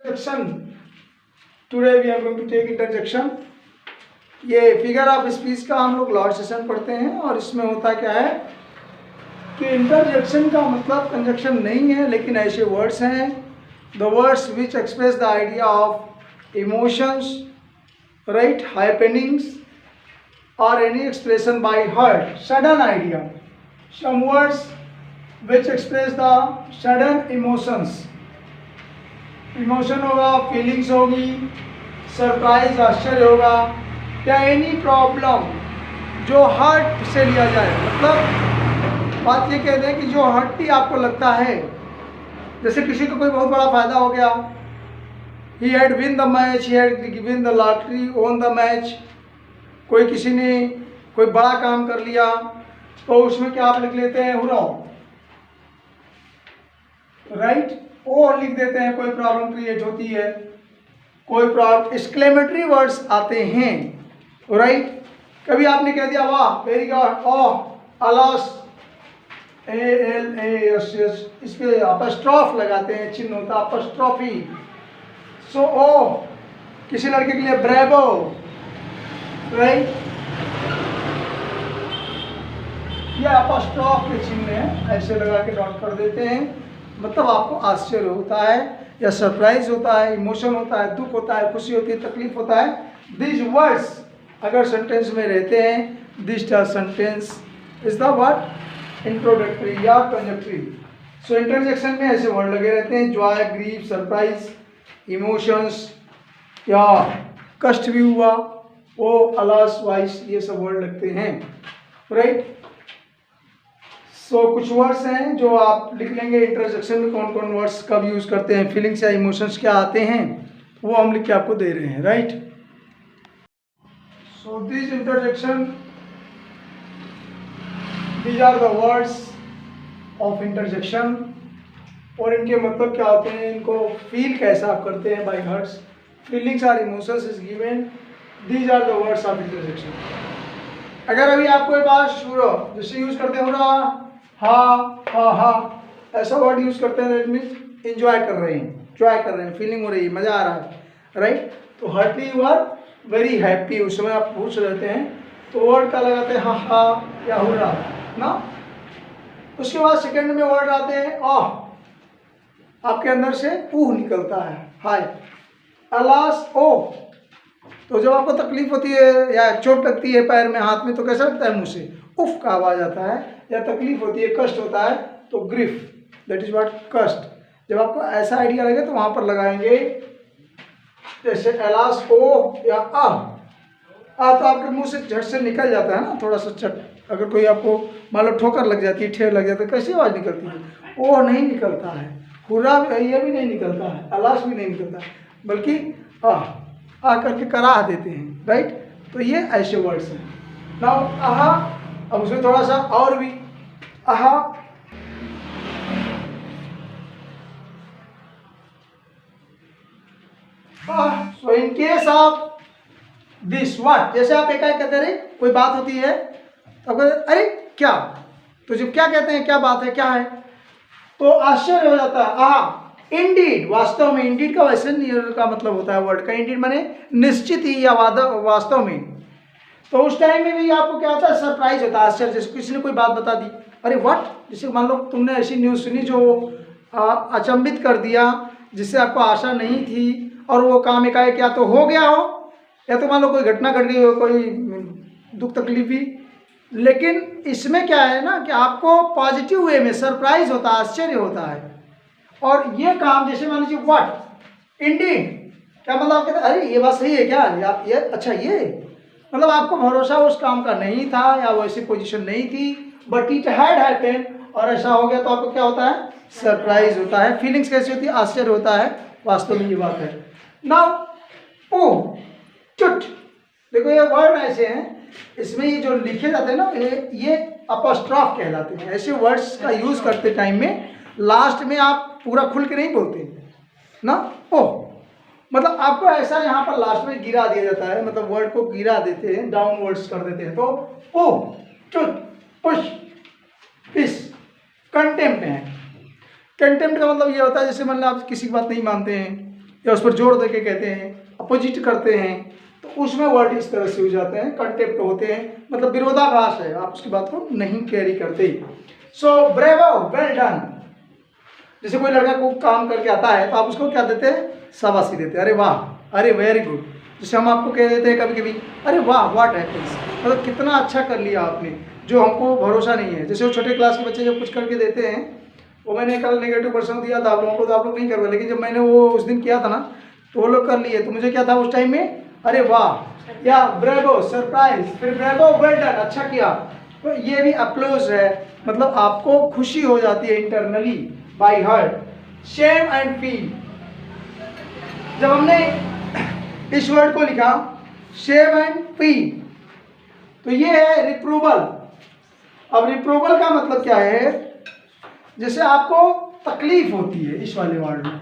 Introduction. Today we are going to take interjection. ये figure of speech का हम लोग लॉ सेशन पढ़ते हैं और इसमें होता क्या है कि इंटरजेक्शन का मतलब कंजक्शन नहीं है, लेकिन ऐसे वर्ड्स हैं the words which express the idea of emotions, right, happenings और any expression by hurt, sudden idea, some words which express the sudden emotions, emotion होगा, फीलिंग्स होगी, सरप्राइज आश्चर्य होगा, या एनी प्रॉब्लम जो हार्ट से लिया जाए। मतलब बात ये कह दें कि जो हर्ट आपको लगता है, जैसे किसी को कोई बहुत बड़ा फायदा हो गया, he had win the match, he had win the lottery, own the match, कोई किसी ने कोई बड़ा काम कर लिया तो उसमें क्या आप लिख लेते हैं हुर्रा, राइट, वो लिख देते हैं। कोई प्रॉब्लम क्रिएट होती है, कोई प्रॉब्लम, एक्सक्लेमेटरी वर्ड्स आते हैं, राइट। कभी आपने कह दिया वाह, वेरी गुड, ओह, अलास, ALAS, इस पे अपस्ट्रॉफ लगाते हैं, चिन्ह होता है अपस्ट्रॉफी। सो ओह, किसी लड़के के लिए ब्रेवो, राइट, यह अपस्ट्रॉफ के चिन्ह है, ऐसे लगा के डॉट कर देते हैं। मतलब आपको आश्चर्य होता है या सरप्राइज होता है, इमोशन होता है, दुख होता है, खुशी होती है, तकलीफ होता है। दिस वर्ड्स अगर सेंटेंस में रहते हैं, this sentence is the word introductory या कंजक्टरी। सो इंटरजेक्शन में ऐसे वर्ड लगे रहते हैं, जॉय, ग्रीफ, सरप्राइज, इमोशंस, या कष्ट भी हुआ, वो, अलास, वाइस, ये सब वर्ड लगते हैं, राइट। सो कुछ वर्ड्स हैं जो आप लिख लेंगे इंटरजेक्शन में, कौन कौन वर्ड्स कब यूज़ करते हैं, फीलिंग्स या इमोशंस क्या आते हैं, वो हम लिख के आपको दे रहे हैं, right. So this interjection, these are the words of interjection, और इनके मतलब क्या होते हैं, इनको फील कैसा आप करते हैं by hearts, feelings or emotions is given, these are the words of interjection. अगर अभी आपको एक बात शुरू जैसे यूज करते हो ना, हा, ऐसा वर्ड यूज करते हैं, दैट मीन्स एंजॉय कर रहे हैं, एंजॉय कर रहे हैं, फीलिंग हो रही है, मजा आ रहा है, राइट। तो heartily you are very happy, उस समय आप खुश रहते हैं, तो वर्ड का लगाते हैं हा या हुर्रा ना। उसके बाद सेकंड में वर्ड आते हैं आह, आपके अंदर से ऊह निकलता है, हाय, अलास, ओह। तो जब आपको तकलीफ होती है या चोट लगती है पैर में, हाथ में, तो कैसा लगता है, मुंह से उफ का आवाज आता है, या तकलीफ होती है, कष्ट होता है, तो ग्रिफ, दैट इज व्हाट कष्ट। जब आपको ऐसा आइडिया लगे तो वहां पर लगाएंगे जैसे अलास, ओ या आ, तो आपके मुंह से झट से निकल जाता है ना, थोड़ा सा चट। अगर कोई आपको मान लो ठोकर लग जाती है, ठेर लग जाता है, कैसी आवाज़ निकलती है, ओ नहीं निकलता है, हुर्रा ये भी नहीं निकलता है, अलास भी नहीं निकलता, बल्कि आ करके कराह देते हैं, राइट। तो ये ऐसे वर्ड्स हैं। नाउ आहा, अब उसमें थोड़ा सा और भी, aha, so in case of this what, जैसे आप एकाएक कहते रहे, कोई बात होती है तो आप कहते अरे क्या, तो जब क्या कहते हैं, क्या बात है, क्या है, तो आश्चर्य हो जाता है, आहा, इंडीड, वास्तव में। इंडीड का वैसे का मतलब होता है वर्ड का, इंडीड माने निश्चित ही या वास्तव में। तो उस टाइम में भी आपको क्या होता है, सरप्राइज होता है, आश्चर्य, जैसे किसी ने कोई बात बता दी, अरे व्हाट, जैसे मान लो तुमने ऐसी न्यूज़ सुनी जो अचंभित कर दिया, जिससे आपको आशा नहीं थी, और वो काम एकाएक या तो हो गया हो, या तो मान लो कोई घटना घट गई हो, कोई दुख तकलीफ भी। लेकिन इसमें क्या है ना कि आपको पॉजिटिव वे में सरप्राइज होता है, आश्चर्य होता है। और ये काम जैसे मान लीजिए व्हाट, इंडीड, क्या मतलब आप कहते हैं अरे ये बात सही है क्या, या ये अच्छा, ये मतलब आपको भरोसा उस काम का नहीं था, या वैसी पोजीशन नहीं थी, बट इट हैड हैपेंड, और ऐसा हो गया, तो आपको क्या होता है, सरप्राइज होता है। फीलिंग्स कैसी होती है, आश्चर्य होता है, वास्तव में ये बात है। नाउ ओ चुट, देखो ये वर्ड ऐसे हैं, इसमें ये जो लिखे जाते हैं ना, ये अपॉस्ट्रॉफ कहलाते हैं। ऐसे वर्ड्स का यूज करते टाइम में लास्ट में आप पूरा खुल के नहीं बोलते ना, ओ, मतलब आपको ऐसा यहाँ पर लास्ट में गिरा दिया जाता है, मतलब वर्ड को गिरा देते हैं, डाउनवर्ड्स कर देते हैं, तो ओ, चुट, पुश, पिस, कंटेम्प्ट है। कंटेम्प्ट का मतलब ये होता है जैसे मान लो आप किसी की बात नहीं मानते हैं, या उस पर जोड़ दे के कहते हैं, अपोजिट करते हैं, तो उसमें वर्ड इस तरह से हो जाते हैं, कंटेप्ट होते हैं, मतलब विरोधाभास है, आप उसकी बात को नहीं कैरी करते। सो ब्रेवो, वेल डन। जैसे कोई लड़का को काम करके आता है तो आप उसको क्या देते हैं, शाबाशी देते हैं, अरे वाह, अरे वेरी गुड। जैसे हम आपको कह देते हैं कभी कभी, अरे वाह व्हाट हैपेंस, मतलब कितना अच्छा कर लिया आपने, जो हमको भरोसा नहीं है। जैसे वो छोटे क्लास के बच्चे जब कुछ करके देते हैं, वो मैंने कल नेगेटिव पर्सन दिया था आप लोगों को, तो आप लोग नहीं करवाए, लेकिन जब मैंने वो उस दिन किया था ना, तो वो लोग कर लिए, तो मुझे क्या था उस टाइम में, अरे वाह, या ब्रेवो, सरप्राइज, फिर ब्रेवो, वेल डन, अच्छा किया। तो ये भी अप्लोज है, मतलब आपको खुशी हो जाती है internally by heart. Shame and feel, जब हमने इस वर्ड को लिखा शेम एंड फील, तो ये है रिप्रूवल। अब रिप्रूवल का मतलब क्या है, जैसे आपको तकलीफ होती है, इस वाले वर्ड में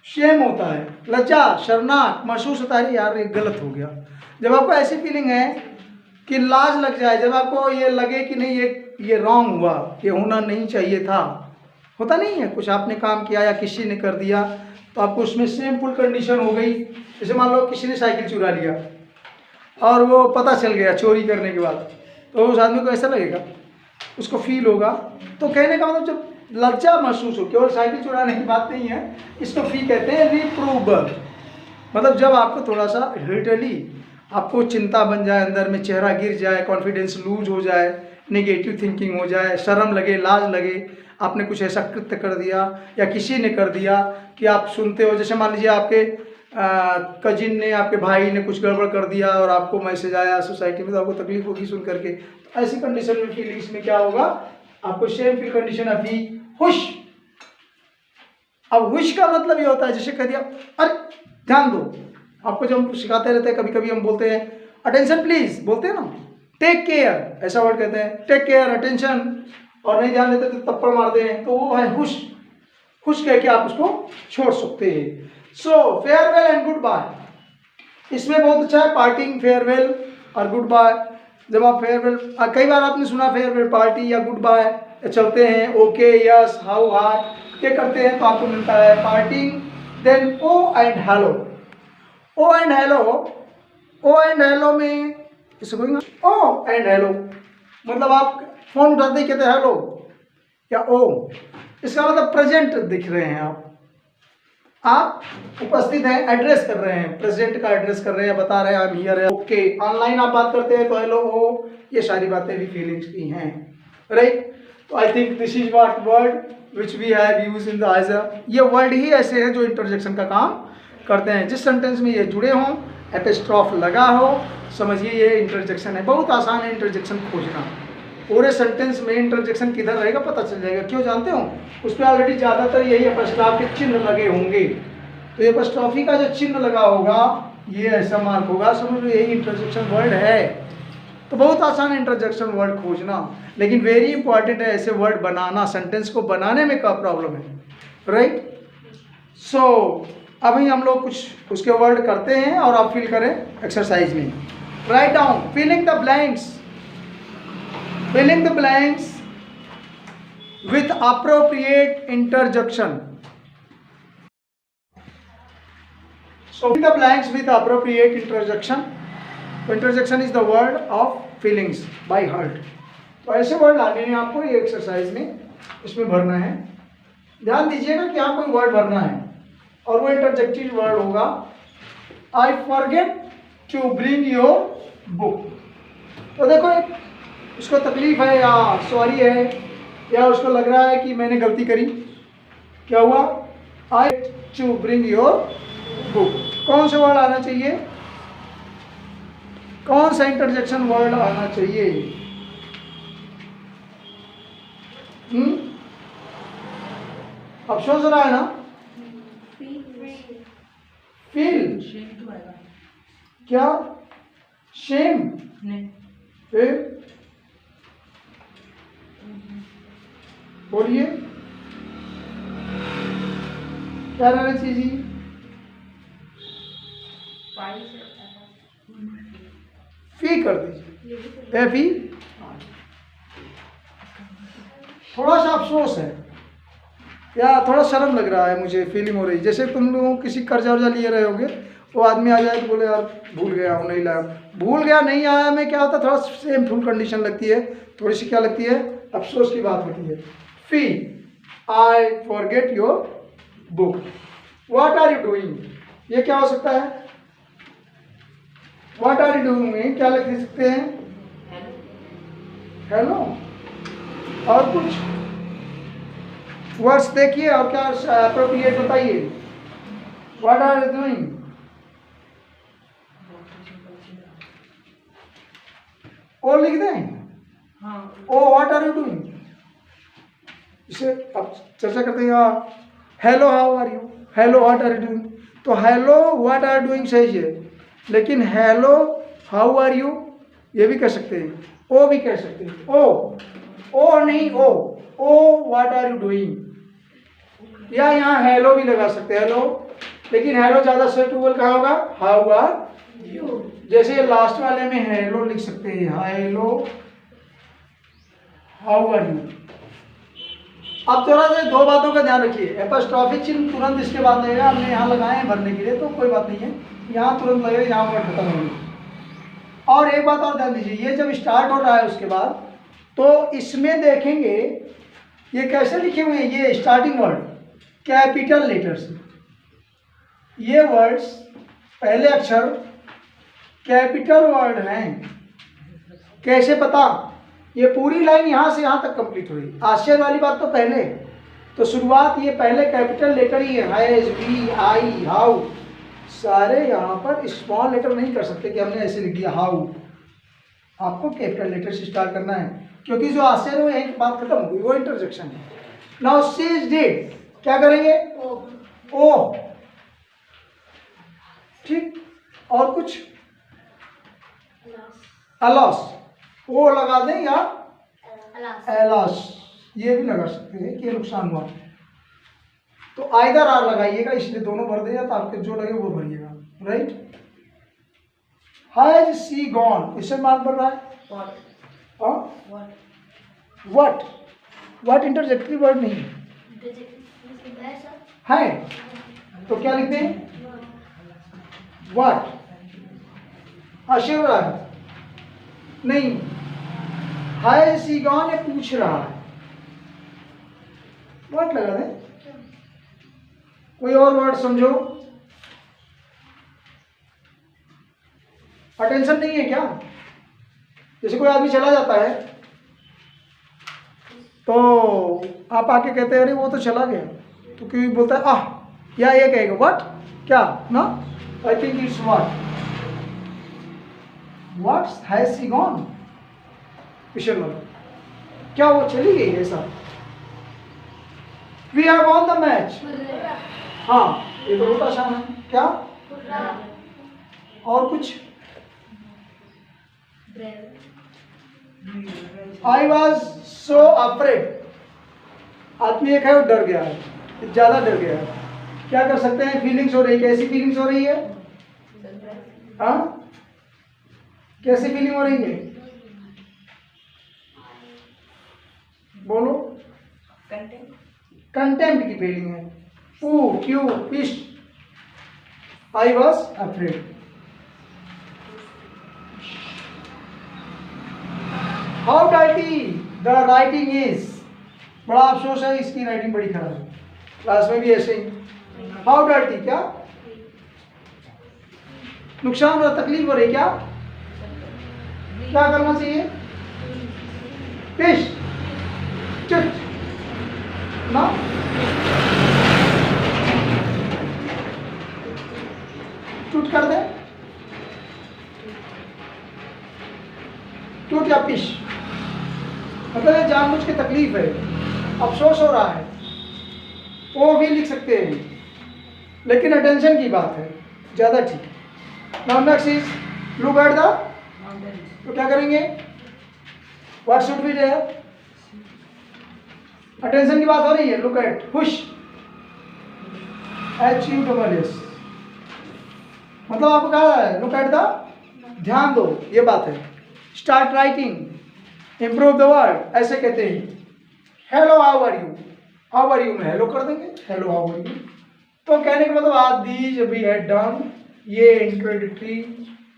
शेम होता है, लज्जा, शर्मनाक महसूस होता है, यार ये गलत हो गया। जब आपको ऐसी फीलिंग है कि लाज लग जाए, जब आपको ये लगे कि नहीं ये रॉन्ग हुआ, ये होना नहीं चाहिए था, होता नहीं है, कुछ आपने काम किया या किसी ने कर दिया तो आपको उसमें शेमफुल कंडीशन हो गई। जैसे मान लो किसी ने साइकिल चुरा लिया और वो पता चल गया चोरी करने के बाद, तो उस आदमी को ऐसा लगेगा, उसको फील होगा। तो कहने का मतलब जब लज्जा महसूस हो, केवल साइकिल चुराने की बात नहीं है, इसको फी कहते हैं रिप्रूवल। मतलब जब आपको थोड़ा सा हिटली, आपको चिंता बन जाए, अंदर में चेहरा गिर जाए, कॉन्फिडेंस लूज हो जाए, नेगेटिव थिंकिंग हो जाए, शर्म लगे, लाज लगे, आपने कुछ ऐसा कृत्य कर दिया या किसी ने कर दिया कि आप सुनते हो, जैसे मान लीजिए आपके कजिन ने, आपके भाई ने कुछ गड़बड़ कर दिया और आपको मैसेज आया सोसाइटी में, तो आपको तकलीफ होगी सुन करके। तो ऐसी कंडीशन में फीलिंग्स में क्या होगा, आपको शेम फील कंडीशन अभी हुश। अब हुश का मतलब ये होता है, जैसे कह दिया, अरे ध्यान दो, आपको जब हम सिखाते रहते हैं, कभी कभी हम बोलते हैं अटेंशन प्लीज, बोलते हैं ना, टेक केयर, ऐसा वर्ड कहते हैं, टेक केयर, अटेंशन, और नहीं ध्यान देते तो थप्पड़ मारते हैं, तो वो है हुश। खुश कह के आप उसको छोड़ सकते हैं। सो फेयरवेल एंड गुड बाय, इसमें बहुत अच्छा है पार्टिंग, फेयरवेल और गुड बाय। जब आप फेयरवेल, कई बार आपने सुना फेयरवेल पार्टी या गुड बाय चलते हैं, ओके, यस, हाउ, हाय, ये करते हैं तो आपको मिलता है parting. Then oh and hello, oh and hello, oh and hello में किसे बोलेंगे, ओ एंड हेलो, मतलब आप फोन उठाते ही कहते हैं हेलो या ओ, इसका मतलब प्रेजेंट दिख रहे हैं, आप उपस्थित हैं, एड्रेस कर रहे हैं, प्रेजेंट का एड्रेस कर रहे हैं, बता रहे हैं आई एम हियर है, ओके। ऑनलाइन आप बात करते हैं तो हेलो, ओ, ये सारी बातें भी फीलिंग्स की हैं, राइट। तो I think this is what word which we have used in the answer. ये वर्ड ही ऐसे हैं जो इंटरजेक्शन का काम करते हैं। जिस सेंटेंस में ये जुड़े हों, एपिस्ट्रॉफ लगा हो, समझिए ये इंटरजेक्शन है। बहुत आसान है इंटरजेक्शन खोजना, पूरे सेंटेंस में इंटरजेक्शन किधर रहेगा पता चल जाएगा। क्यों जानते हो, उस पर ऑलरेडी ज़्यादातर यही एपिस्ट्रॉफ के चिन्ह लगे होंगे, तो एपिस्ट्रॉफी का जो चिन्ह लगा होगा ये ऐसा मार्क होगा, समझ लो यही इंटरजेक्शन वर्ड है। तो बहुत आसान है इंटरजेक्शन वर्ड खोजना, लेकिन वेरी इंपॉर्टेंट है ऐसे वर्ड बनाना, सेंटेंस को बनाने में क्या प्रॉब्लम है, राइट। सो अभी हम लोग कुछ उसके वर्ड करते हैं और आप फिल करें एक्सरसाइज में। Write down, filling the blanks, filling the blanks with appropriate interjection. So fill the blanks with appropriate interjection. So interjection is the word of feelings by heart. तो ऐसे वर्ड लाने हैं आपको ये एक्सरसाइज में, इसमें भरना है। ध्यान दीजिएगा कि यहाँ कोई वर्ड भरना है और वो इंटरजेक्टिव वर्ड होगा I forget to bring your book। तो देखो उसको तकलीफ है या सॉरी है या उसको लग रहा है कि मैंने गलती करी, क्या हुआ, आई टू ब्रिंग योर बुक। कौन सा वर्ड आना चाहिए, कौन सा इंटरजेक्शन वर्ड आना चाहिए, अब सोच रहा है ना, फील, क्या शेम, फिर बोलिए क्या रहना चाहिए, फी कर दीजिए, ए फी। थोड़ा सा अफसोस है, या थोड़ा शर्म लग रहा है, मुझे फीलिंग हो रही है जैसे तुम लोग किसी कर्जा वर्जा लिए रहे होगे, वो आदमी आ जाए तो बोले यार भूल गया हूँ, नहीं लाया, भूल गया नहीं आया में क्या होता है, थोड़ा सेम फुल कंडीशन लगती है, थोड़ी सी क्या लगती है, अफसोस की बात होती है। Fie I forget your book, what are you doing, ये क्या हो सकता है, व्हाट आर यू डूइंग में क्या लिख सकते हैं, हेलो, और कुछ वर्ड्स देखिए और क्या अप्रोप्रिएट बताइए, व्हाट आर यू डूइंग, और लिख दें, oh what are you doing, इसे अब चर्चा करते हैं। Hello how are you, hello what are you doing, तो हेलो व्हाट आर डूइंग सही है, लेकिन हेलो हाउ आर यू ये भी कह सकते हैं, ओ भी कह सकते हैं, ओ नहीं oh what are you doing, या यहाँ हेलो भी लगा सकते हैं, हेलो, लेकिन हेलो ज़्यादा सूटेबल कहाँ होगा, हाउ आर यू, जैसे लास्ट वाले में हेलो लिख सकते हैं, हेलो हाउ आर यू। अब थोड़ा सा दो बातों का ध्यान रखिए, एपोस्ट्रोफी चिन्ह तुरंत इसके बाद लगेगा, हमने यहाँ लगाए हैं भरने के लिए तो कोई बात नहीं है, यहाँ तुरंत लगेगा, यहाँ पर खत्म होगी। और एक बात और ध्यान दीजिए, ये जब स्टार्ट हो रहा है उसके बाद तो इसमें देखेंगे ये कैसे लिखे हुए हैं, ये स्टार्टिंग वर्ड कैपिटल लेटर से, ये वर्ड्स पहले अक्षर कैपिटल वर्ड हैं, कैसे पता, ये पूरी लाइन यहाँ से यहाँ तक कंप्लीट हुई, आश्चर्य वाली बात तो पहले, तो शुरुआत ये पहले कैपिटल लेटर ही है, हैज, वी, आई, हाउ, सारे यहाँ पर स्मॉल लेटर नहीं कर सकते कि हमने ऐसे लिख दिया हाउ, आपको कैपिटल लेटर से स्टार्ट करना है, क्योंकि जो आश्चर्य है एक बात खत्म हो गई, वो इंटरजेक्शन है। नाउ शी इज डिड, क्या करेंगे, ओ, ठीक, और कुछ अलॉस, ओ लगा दें या एलॉस, ये भी लगा सकते हैं कि नुकसान हुआ, तो आइदर आर लगाइएगा, इसलिए दोनों भर देगा, तो आपके जो लगे वो भरिएगा, राइट। हैज सी गॉन, इससे मार्क बढ़ रहा है, व्हाट इंटरजेक्टिव वर्ड नहीं है, तो क्या लिखते हैं, व्हाट, आश्चर्य है नहीं, हैज सी गॉन ये पूछ रहा है, व्हाट लगा दें, कोई और वर्ड समझो, अटेंशन नहीं है क्या, जैसे कोई आदमी चला जाता है तो आप आके कहते हैं अरे वो तो चला गया, तो क्यों बोलता है आह, या ये कहेगा व्हाट, क्या ना, I think it's what has she gone, question वाला, क्या वो चली गई है, ऐसा, we have won the match, हाँ ये तो बहुत आसान है, क्या, और कुछ, आई वॉज सो अफ्रेड, आदमी एक है वो डर गया है, ज्यादा डर गया है, क्या कर सकते हैं, फीलिंग्स हो रही है, कैसी फीलिंग्स हो रही है, हाँ कैसी फीलिंग हो रही है, बोलो, कंटेम्प्ट की फीलिंग है, क्यों, pish, I was afraid. How dirty the writing is, बड़ा अफसोस है इसकी राइटिंग बड़ी खराब है, क्लास में भी ऐसे ही, हाउ डर्टी, क्या नुकसान और तकलीफ हो रही, क्या करना चाहिए, पिश, चुट ना, चुट कर दे, चुट या पिश, मतलब ये जानबूझ के तकलीफ है, अफसोस हो रहा है, वो भी लिख सकते हैं, लेकिन अटेंशन की बात है, ज़्यादा ठीक। Now next is look at the, तो क्या करेंगे, what should be there, attention की बात हो रही है, लुक एट, हुश, HUSS, मतलब आपको कहा है लुक एट द, ध्यान दो, ये बात है। Start writing, improve the word, ऐसे कहते हैं, hello how are you, how are you में हेलो कर देंगे, हेलो हाउ आर यू। तो कहने का मतलब आज दीज वी हैड डन, ये इंट्रोडक्टरी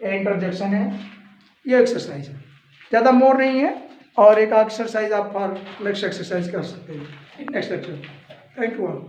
इंटरजेक्शन है, ये एक्सरसाइज है, ज़्यादा मोर नहीं है। और एक एक्सरसाइज आप फॉर नेक्स्ट एक्सरसाइज कर सकते हैं next lecture. Thank you all.